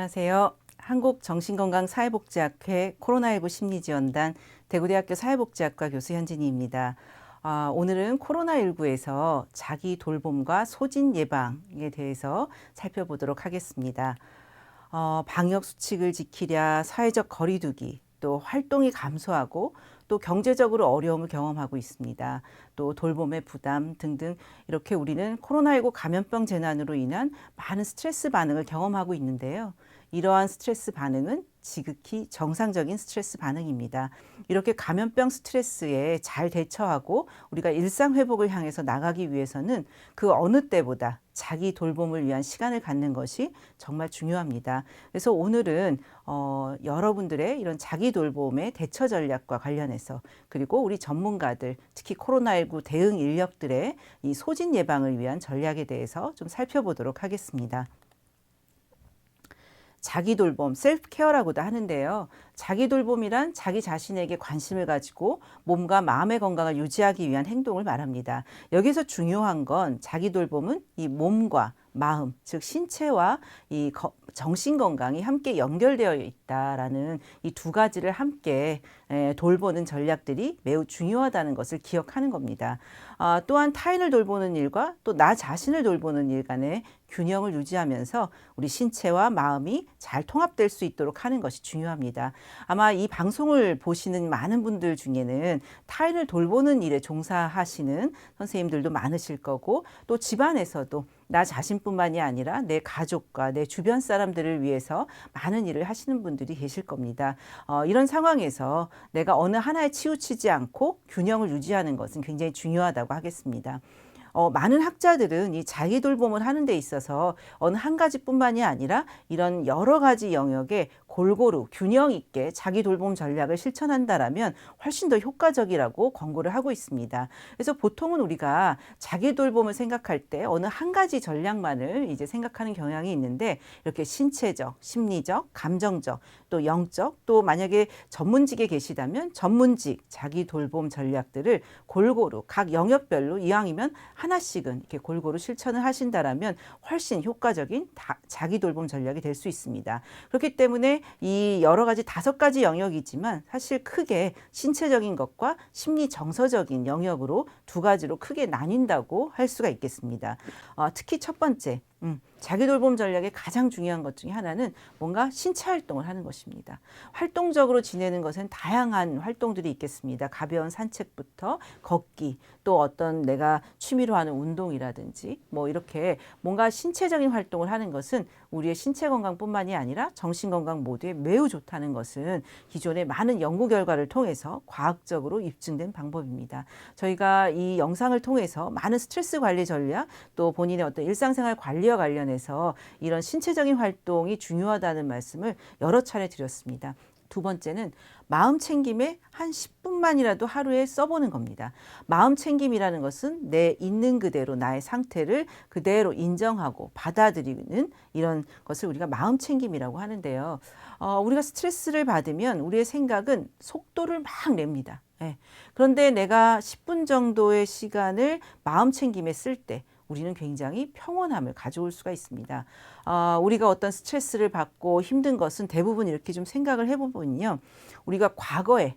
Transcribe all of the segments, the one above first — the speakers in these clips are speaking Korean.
안녕하세요. 한국정신건강사회복지학회 코로나19 심리지원단 대구대학교 사회복지학과 교수 현진희입니다. 오늘은 코로나19에서 자기 돌봄과 소진 예방에 대해서 살펴보도록 하겠습니다. 방역 수칙을 지키랴 사회적 거리두기, 또 활동이 감소하고 또 경제적으로 어려움을 경험하고 있습니다. 또 돌봄의 부담 등등 이렇게 우리는 코로나19 감염병 재난으로 인한 많은 스트레스 반응을 경험하고 있는데요. 이러한 스트레스 반응은 지극히 정상적인 스트레스 반응입니다. 이렇게 감염병 스트레스에 잘 대처하고 우리가 일상 회복을 향해서 나가기 위해서는 그 어느 때보다 자기 돌봄을 위한 시간을 갖는 것이 정말 중요합니다. 그래서 오늘은 여러분들의 이런 자기 돌봄의 대처 전략과 관련해서 그리고 우리 전문가들 특히 코로나19 대응 인력들의 이 소진 예방을 위한 전략에 대해서 좀 살펴보도록 하겠습니다. 자기 돌봄, 셀프 케어라고도 하는데요. 자기 돌봄이란 자기 자신에게 관심을 가지고 몸과 마음의 건강을 유지하기 위한 행동을 말합니다. 여기서 중요한 건 자기 돌봄은 이 몸과 마음, 즉 신체와 이 정신 건강이 함께 연결되어 있다라는 이 두 가지를 함께 돌보는 전략들이 매우 중요하다는 것을 기억하는 겁니다. 또한 타인을 돌보는 일과 또 나 자신을 돌보는 일 간의 균형을 유지하면서 우리 신체와 마음이 잘 통합될 수 있도록 하는 것이 중요합니다. 아마 이 방송을 보시는 많은 분들 중에는 타인을 돌보는 일에 종사하시는 선생님들도 많으실 거고 또 집안에서도 나 자신뿐만이 아니라 내 가족과 내 주변 사람들을 위해서 많은 일을 하시는 분들이 계실 겁니다. 이런 상황에서 내가 어느 하나에 치우치지 않고 균형을 유지하는 것은 굉장히 중요하다고 하겠습니다. 많은 학자들은 이 자기 돌봄을 하는 데 있어서 어느 한 가지뿐만이 아니라 이런 여러 가지 영역에 골고루 균형 있게 자기 돌봄 전략을 실천한다라면 훨씬 더 효과적이라고 권고를 하고 있습니다. 그래서 보통은 우리가 자기 돌봄을 생각할 때 어느 한 가지 전략만을 이제 생각하는 경향이 있는데 이렇게 신체적, 심리적, 감정적, 또 영적, 또 만약에 전문직에 계시다면 전문직 자기 돌봄 전략들을 골고루 각 영역별로 이왕이면 하나씩은 이렇게 골고루 실천을 하신다라면 훨씬 효과적인 자기 돌봄 전략이 될 수 있습니다. 그렇기 때문에 이 여러 가지 5가지 영역이지만 사실 크게 신체적인 것과 심리 정서적인 영역으로 2가지로 크게 나뉜다고 할 수가 있겠습니다. 특히 첫 번째, 자기 돌봄 전략의 가장 중요한 것 중에 하나는 뭔가 신체 활동을 하는 것입니다. 활동적으로 지내는 것은 다양한 활동들이 있겠습니다. 가벼운 산책부터 걷기, 또 어떤 내가 취미로 하는 운동이라든지 뭐 이렇게 뭔가 신체적인 활동을 하는 것은 우리의 신체 건강뿐만이 아니라 정신 건강 모두에 매우 좋다는 것은 기존의 많은 연구 결과를 통해서 과학적으로 입증된 방법입니다. 저희가 이 영상을 통해서 많은 스트레스 관리 전략 또 본인의 어떤 일상생활 관리와 관련해서 이런 신체적인 활동이 중요하다는 말씀을 여러 차례 드렸습니다. 2번째는 마음 챙김에 한 10분만이라도 하루에 써보는 겁니다. 마음 챙김이라는 것은 내 있는 그대로 나의 상태를 그대로 인정하고 받아들이는 이런 것을 우리가 마음 챙김이라고 하는데요. 우리가 스트레스를 받으면 우리의 생각은 속도를 막 냅니다. 그런데 내가 10분 정도의 시간을 마음 챙김에 쓸 때 우리는 굉장히 평온함을 가져올 수가 있습니다. 우리가 어떤 스트레스를 받고 힘든 것은 대부분 이렇게 좀 생각을 해보면요. 우리가 과거에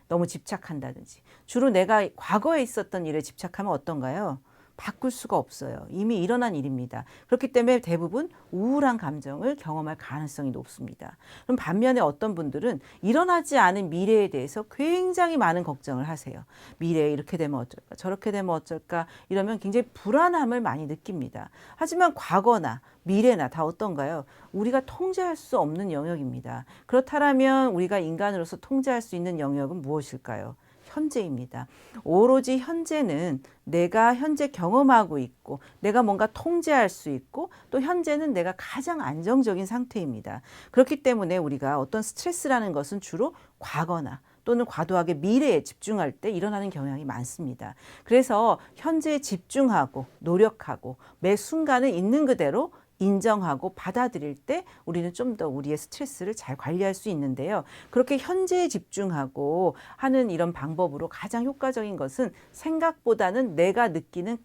너무 집착한다든지 주로 내가 과거에 있었던 일에 집착하면 어떤가요? 바꿀 수가 없어요. 이미 일어난 일입니다. 그렇기 때문에 대부분 우울한 감정을 경험할 가능성이 높습니다. 그럼 반면에 어떤 분들은 일어나지 않은 미래에 대해서 굉장히 많은 걱정을 하세요. 미래에 이렇게 되면 어쩔까, 저렇게 되면 어쩔까 이러면 굉장히 불안함을 많이 느낍니다. 하지만 과거나 미래나 다 어떤가요? 우리가 통제할 수 없는 영역입니다. 그렇다면 우리가 인간으로서 통제할 수 있는 영역은 무엇일까요? 현재입니다. 오로지 현재는 내가 현재 경험하고 있고 내가 뭔가 통제할 수 있고 또 현재는 내가 가장 안정적인 상태입니다. 그렇기 때문에 우리가 어떤 스트레스라는 것은 주로 과거나 또는 과도하게 미래에 집중할 때 일어나는 경향이 많습니다. 그래서 현재에 집중하고 노력하고 매 순간을 있는 그대로 인정하고 받아들일 때 우리는 좀 더 우리의 스트레스를 잘 관리할 수 있는데요. 그렇게 현재에 집중하고 하는 이런 방법으로 가장 효과적인 것은 생각보다는 내가 느끼는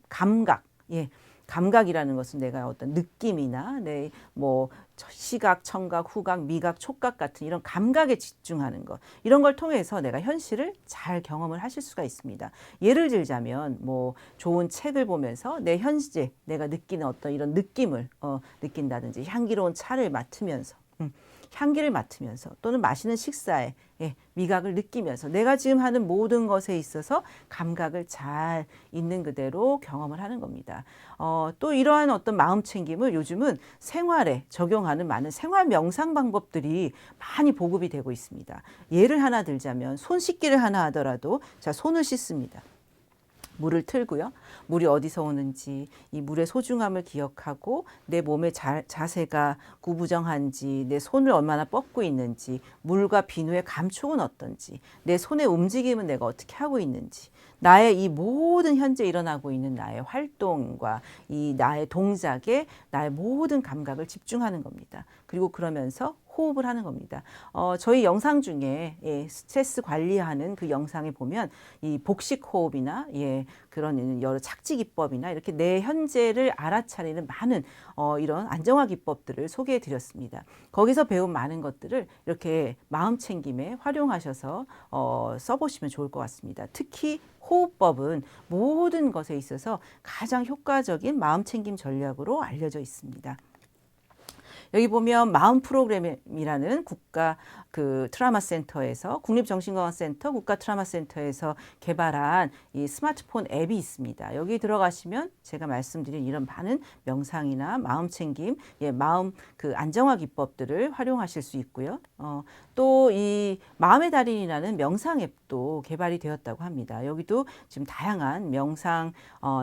감각, 감각이라는 것은 내가 어떤 느낌이나 내 뭐 시각, 청각, 후각, 미각, 촉각 같은 이런 감각에 집중하는 것. 이런 걸 통해서 내가 현실을 잘 경험을 하실 수가 있습니다. 예를 들자면 뭐 좋은 책을 보면서 내 현재 내가 느끼는 어떤 이런 느낌을 느낀다든지 향기로운 차를 맡으면서 향기를 맡으면서 또는 맛있는 식사에 미각을 느끼면서 내가 지금 하는 모든 것에 있어서 감각을 잘 있는 그대로 경험을 하는 겁니다. 또 이러한 어떤 마음 챙김을 요즘은 생활에 적용하는 많은 생활 명상 방법들이 많이 보급이 되고 있습니다. 예를 하나 들자면 손 씻기를 하나 하더라도 자, 손을 씻습니다. 물을 틀고요. 물이 어디서 오는지 이 물의 소중함을 기억하고 내 몸의 자세가 구부정한지 내 손을 얼마나 뻗고 있는지 물과 비누의 감촉은 어떤지 내 손의 움직임은 내가 어떻게 하고 있는지 나의 이 모든 현재 일어나고 있는 나의 활동과 이 나의 동작에 나의 모든 감각을 집중하는 겁니다. 그리고 그러면서 호흡을 하는 겁니다. 저희 영상 중에 스트레스 관리하는 그 영상에 보면 이 복식 호흡이나 그런 여러 착지 기법이나 이렇게 내 현재를 알아차리는 많은 이런 안정화 기법들을 소개해 드렸습니다. 거기서 배운 많은 것들을 이렇게 마음 챙김에 활용하셔서 써보시면 좋을 것 같습니다. 특히 호흡법은 모든 것에 있어서 가장 효과적인 마음 챙김 전략으로 알려져 있습니다. 여기 보면 마음 프로그램이라는 국가 그 트라우마 센터에서 국립정신건강센터 국가 트라우마 센터에서 개발한 이 스마트폰 앱이 있습니다. 여기 들어가시면 제가 말씀드린 이런 많은 명상이나 마음 챙김, 마음 그 안정화 기법들을 활용하실 수 있고요. 또 이 마음의 달인이라는 명상 앱도 개발이 되었다고 합니다. 여기도 지금 다양한 명상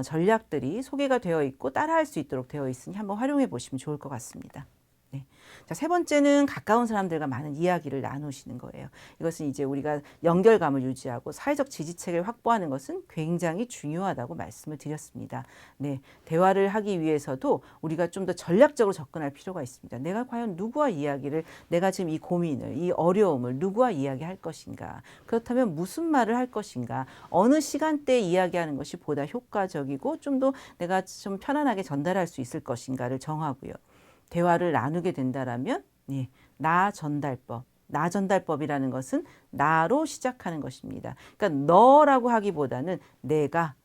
전략들이 소개가 되어 있고 따라할 수 있도록 되어 있으니 한번 활용해 보시면 좋을 것 같습니다. 네. 자, 세 번째는 가까운 사람들과 많은 이야기를 나누시는 거예요. 이것은 이제 우리가 연결감을 유지하고 사회적 지지체계를 확보하는 것은 굉장히 중요하다고 말씀을 드렸습니다. 네. 대화를 하기 위해서도 우리가 좀 더 전략적으로 접근할 필요가 있습니다. 내가 과연 누구와 이야기를, 내가 지금 이 고민을, 이 어려움을 누구와 이야기할 것인가? 그렇다면 무슨 말을 할 것인가? 어느 시간대에 이야기하는 것이 보다 효과적이고 좀 더 내가 좀 편안하게 전달할 수 있을 것인가를 정하고요. 대화를 나누게 된다라면 나 전달법. 나 전달법이라는 것은 나로 시작하는 것입니다. 그러니까 너라고 하기보다는 내가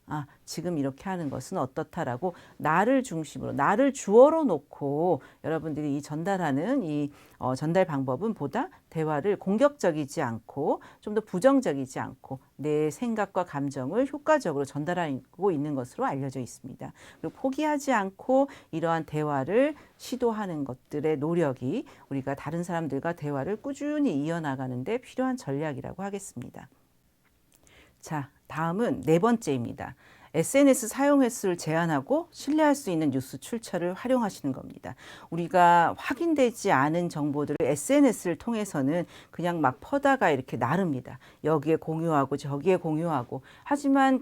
지금 이렇게 하는 것은 어떻다라고 나를 중심으로 나를 주어로 놓고 여러분들이 이 전달하는 이 전달 방법은 보다 대화를 공격적이지 않고 좀 더 부정적이지 않고 내 생각과 감정을 효과적으로 전달하고 있는 것으로 알려져 있습니다. 그리고 포기하지 않고 이러한 대화를 시도하는 것들의 노력이 우리가 다른 사람들과 대화를 꾸준히 이어나가는 데 필요한 전략이라고 하겠습니다. 자, 다음은 네 번째입니다. SNS 사용 횟수를 제한하고 신뢰할 수 있는 뉴스 출처를 활용하시는 겁니다. 우리가 확인되지 않은 정보들을 SNS를 통해서는 그냥 막 퍼다가 이렇게 나릅니다. 여기에 공유하고 저기에 공유하고. 하지만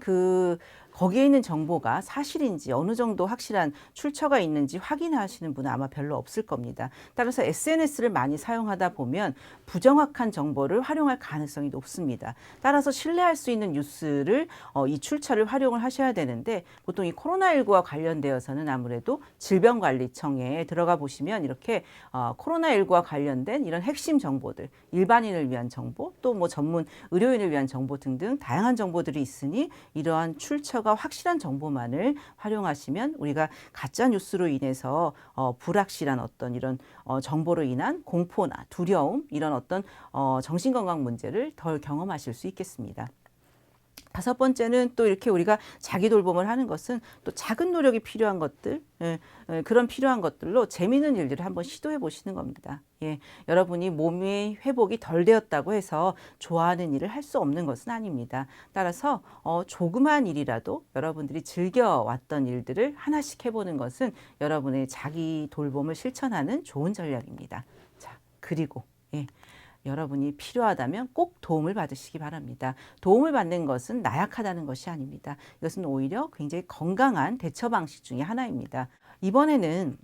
거기에 있는 정보가 사실인지 어느 정도 확실한 출처가 있는지 확인하시는 분은 아마 별로 없을 겁니다. 따라서 SNS를 많이 사용하다 보면 부정확한 정보를 활용할 가능성이 높습니다. 따라서 신뢰할 수 있는 뉴스를 이 출처를 활용을 하셔야 되는데 보통 이 코로나19와 관련되어서는 아무래도 질병관리청에 들어가 보시면 이렇게 코로나19와 관련된 이런 핵심 정보들, 일반인을 위한 정보, 또 뭐 전문 의료인을 위한 정보 등등 다양한 정보들이 있으니 이러한 출처가 확실한 정보만을 활용하시면 우리가 가짜 뉴스로 인해서 불확실한 어떤 이런 정보로 인한 공포나 두려움 이런 어떤 정신건강 문제를 덜 경험하실 수 있겠습니다. 다섯 번째는 또 이렇게 우리가 자기 돌봄을 하는 것은 또 작은 노력이 필요한 것들, 그런 필요한 것들로 재미있는 일들을 한번 시도해 보시는 겁니다. 여러분이 몸의 회복이 덜 되었다고 해서 좋아하는 일을 할 수 없는 것은 아닙니다. 따라서 조그만 일이라도 여러분들이 즐겨왔던 일들을 하나씩 해보는 것은 여러분의 자기 돌봄을 실천하는 좋은 전략입니다. 자, 그리고 여러분이 필요하다면 꼭 도움을 받으시기 바랍니다. 도움을 받는 것은 나약하다는 것이 아닙니다. 이것은 오히려 굉장히 건강한 대처 방식 중에 하나입니다. 이번에는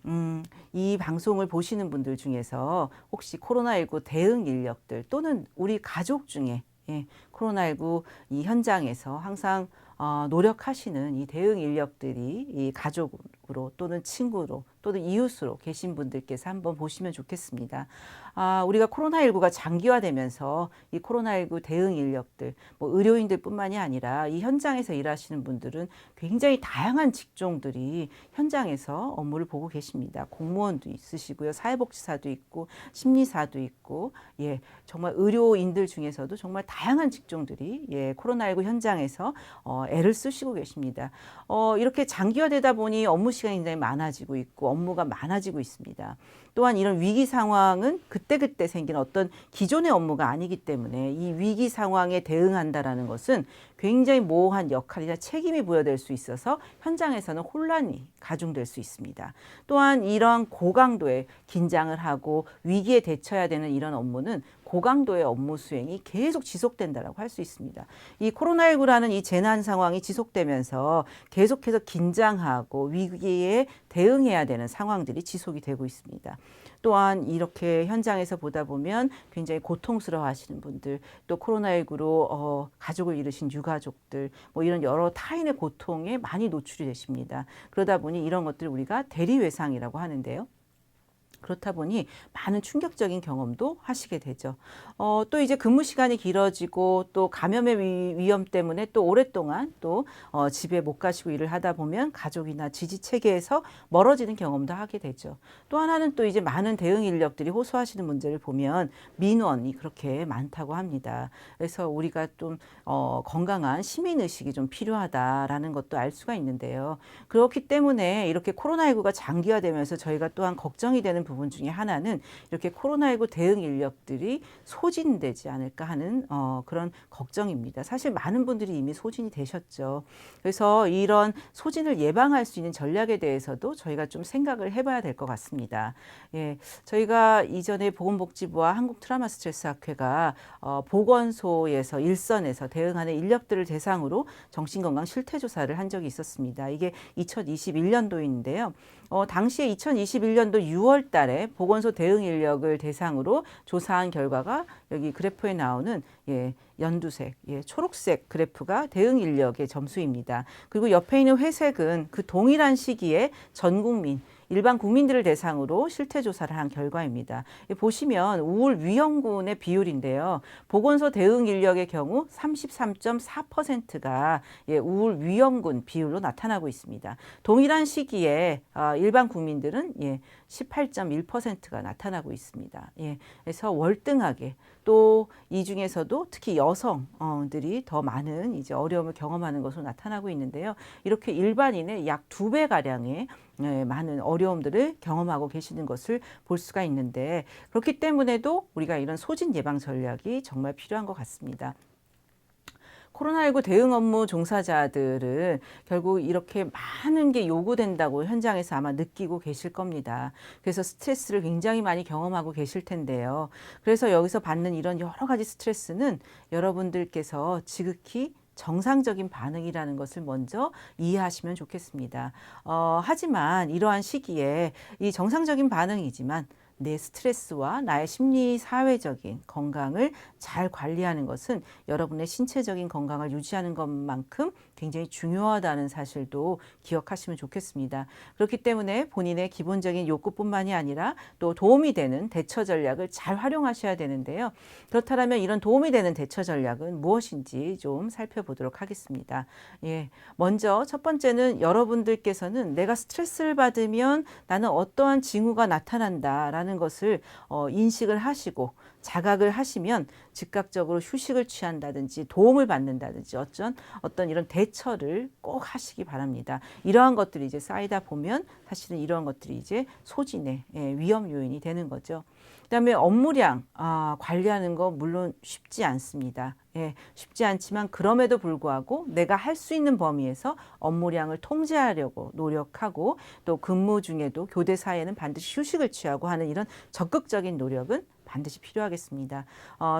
이 방송을 보시는 분들 중에서 혹시 코로나19 대응 인력들 또는 우리 가족 중에 코로나19 이 현장에서 항상 노력하시는 이 대응 인력들이 이 가족 가족으로 또는 친구로 또는 이웃으로 계신 분들께서 한번 보시면 좋겠습니다. 우리가 코로나19가 장기화되면서 이 코로나19 대응 인력들, 뭐 의료인들뿐만이 아니라 이 현장에서 일하시는 분들은 굉장히 다양한 직종들이 현장에서 업무를 보고 계십니다. 공무원도 있으시고요, 사회복지사도 있고, 심리사도 있고, 예, 정말 의료인들 중에서도 정말 다양한 직종들이 코로나19 현장에서 애를 쓰시고 계십니다. 이렇게 장기화되다 보니 업무 시간이 굉장히 많아지고 있고 업무가 많아지고 있습니다. 또한 이런 위기 상황은 그때그때 생기는 어떤 기존의 업무가 아니기 때문에 이 위기 상황에 대응한다라는 것은 굉장히 모호한 역할이나 책임이 부여될 수 있어서 현장에서는 혼란이 가중될 수 있습니다. 또한 이런 고강도의 긴장을 하고 위기에 대처해야 되는 이런 업무는 고강도의 업무 수행이 계속 지속된다라고 할 수 있습니다. 이 코로나19라는 이 재난 상황이 지속되면서 계속해서 긴장하고 위기에 대응해야 되는 상황들이 지속이 되고 있습니다. 또한 이렇게 현장에서 보다 보면 굉장히 고통스러워 하시는 분들, 또 코로나19로 가족을 잃으신 유가족들, 뭐 이런 여러 타인의 고통에 많이 노출이 되십니다. 그러다 보니 이런 것들을 우리가 대리외상이라고 하는데요. 그렇다 보니 많은 충격적인 경험도 하시게 되죠. 또 이제 근무 시간이 길어지고 또 감염의 위험 때문에 또 오랫동안 또 집에 못 가시고 일을 하다 보면 가족이나 지지 체계에서 멀어지는 경험도 하게 되죠. 또 하나는 또 이제 많은 대응 인력들이 호소하시는 문제를 보면 민원이 그렇게 많다고 합니다. 그래서 우리가 좀 건강한 시민 의식이 좀 필요하다라는 것도 알 수가 있는데요. 그렇기 때문에 이렇게 코로나19가 장기화되면서 저희가 또한 걱정이 되는 부분 중에 하나는 이렇게 코로나19 대응 인력들이 소진되지 않을까 하는 그런 걱정입니다. 사실 많은 분들이 이미 소진이 되셨죠. 그래서 이런 소진을 예방할 수 있는 전략에 대해서도 저희가 좀 생각을 해봐야 될 것 같습니다. 예, 저희가 이전에 보건복지부와 한국트라우마스트레스학회가 보건소에서 일선에서 대응하는 인력들을 대상으로 정신건강 실태조사를 한 적이 있었습니다. 이게 2021년도인데요. 당시에 2021년도 6월 달에 보건소 대응 인력을 대상으로 조사한 결과가 여기 그래프에 나오는 연두색, 초록색 그래프가 대응 인력의 점수입니다. 그리고 옆에 있는 회색은 그 동일한 시기에 전 국민, 일반 국민들을 대상으로 실태조사를 한 결과입니다. 보시면 우울 위험군의 비율인데요. 보건소 대응 인력의 경우 33.4%가 우울 위험군 비율로 나타나고 있습니다. 동일한 시기에 일반 국민들은 18.1%가 나타나고 있습니다. 그래서 월등하게 또 이 중에서도 특히 여성들이 더 많은 이제 어려움을 경험하는 것으로 나타나고 있는데요. 이렇게 일반인의 약 2배 가량의 많은 어려움들을 경험하고 계시는 것을 볼 수가 있는데 그렇기 때문에도 우리가 이런 소진 예방 전략이 정말 필요한 것 같습니다. 코로나19 대응 업무 종사자들은 결국 이렇게 많은 게 요구된다고 현장에서 아마 느끼고 계실 겁니다. 그래서 스트레스를 굉장히 많이 경험하고 계실 텐데요. 그래서 여기서 받는 이런 여러 가지 스트레스는 여러분들께서 지극히 정상적인 반응이라는 것을 먼저 이해하시면 좋겠습니다. 하지만 이러한 시기에 이 정상적인 반응이지만 내 스트레스와 나의 심리 사회적인 건강을 잘 관리하는 것은 여러분의 신체적인 건강을 유지하는 것만큼 굉장히 중요하다는 사실도 기억하시면 좋겠습니다. 그렇기 때문에 본인의 기본적인 욕구뿐만이 아니라 또 도움이 되는 대처 전략을 잘 활용하셔야 되는데요. 그렇다면 이런 도움이 되는 대처 전략은 무엇인지 좀 살펴보도록 하겠습니다. 먼저 첫 번째는 여러분들께서는 내가 스트레스를 받으면 나는 어떠한 징후가 나타난다라는 것을 인식을 하시고 자각을 하시면 즉각적으로 휴식을 취한다든지 도움을 받는다든지 어떤 이런 대처를 꼭 하시기 바랍니다. 이러한 것들이 이제 쌓이다 보면 사실은 이러한 것들이 이제 소진의 위험 요인이 되는 거죠. 그다음에 업무량 관리하는 거 물론 쉽지 않습니다. 쉽지 않지만 그럼에도 불구하고 내가 할 수 있는 범위에서 업무량을 통제하려고 노력하고 또 근무 중에도 교대 사이에는 반드시 휴식을 취하고 하는 이런 적극적인 노력은 반드시 필요하겠습니다.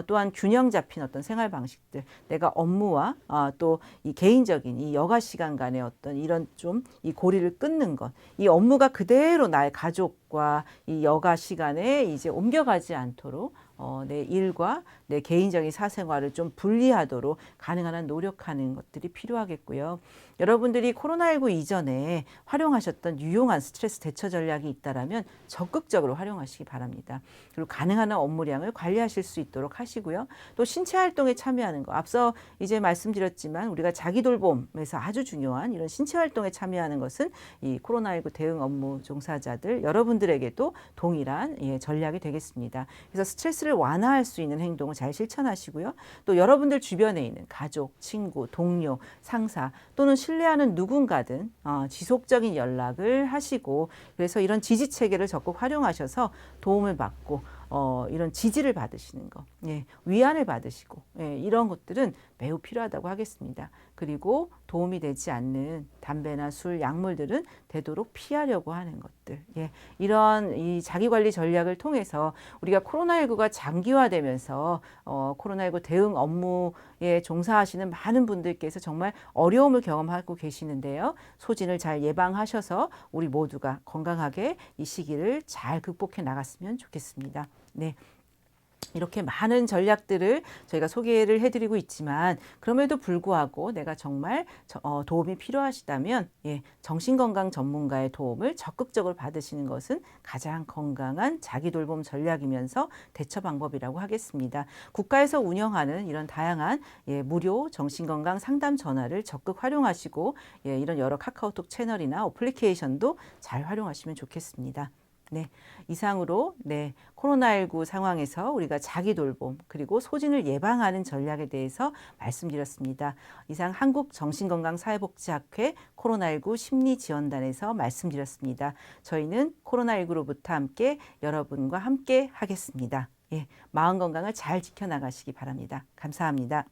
또한 균형 잡힌 어떤 생활 방식들, 내가 업무와 또 이 개인적인 이 여가 시간 간의 어떤 이런 좀 이 고리를 끊는 것, 이 업무가 그대로 나의 가족과 이 여가 시간에 이제 옮겨가지 않도록 내 일과 내 개인적인 사생활을 좀 분리하도록 가능한 한 노력하는 것들이 필요하겠고요. 여러분들이 코로나19 이전에 활용하셨던 유용한 스트레스 대처 전략이 있다라면 적극적으로 활용하시기 바랍니다. 그리고 가능한 한 업무량을 관리하실 수 있도록 하시고요. 또 신체 활동에 참여하는 거, 앞서 이제 말씀드렸지만 우리가 자기 돌봄에서 아주 중요한 이런 신체 활동에 참여하는 것은 이 코로나19 대응 업무 종사자들 여러분들에게도 동일한 전략이 되겠습니다. 그래서 스트레스를 완화할 수 있는 행동을 잘 실천하시고요. 또 여러분들 주변에 있는 가족, 친구, 동료, 상사 또는 신뢰하는 누군가든 지속적인 연락을 하시고, 그래서 이런 지지 체계를 적극 활용하셔서 도움을 받고 이런 지지를 받으시는 거, 위안을 받으시고, 이런 것들은 매우 필요하다고 하겠습니다. 그리고 도움이 되지 않는 담배나 술, 약물들은 되도록 피하려고 하는 것들. 이런 이 자기관리 전략을 통해서 우리가 코로나19가 장기화되면서 코로나19 대응 업무에 종사하시는 많은 분들께서 정말 어려움을 경험하고 계시는데요. 소진을 잘 예방하셔서 우리 모두가 건강하게 이 시기를 잘 극복해 나갔으면 좋겠습니다. 네. 이렇게 많은 전략들을 저희가 소개를 해드리고 있지만, 그럼에도 불구하고 내가 정말 도움이 필요하시다면 정신건강 전문가의 도움을 적극적으로 받으시는 것은 가장 건강한 자기돌봄 전략이면서 대처 방법이라고 하겠습니다. 국가에서 운영하는 이런 다양한 무료 정신건강 상담 전화를 적극 활용하시고 이런 여러 카카오톡 채널이나 어플리케이션도 잘 활용하시면 좋겠습니다. 네, 이상으로 코로나19 상황에서 우리가 자기 돌봄 그리고 소진을 예방하는 전략에 대해서 말씀드렸습니다. 이상 한국정신건강사회복지학회 코로나19 심리지원단에서 말씀드렸습니다. 저희는 코로나19로부터 함께 여러분과 함께 하겠습니다. 마음 건강을 잘 지켜나가시기 바랍니다. 감사합니다.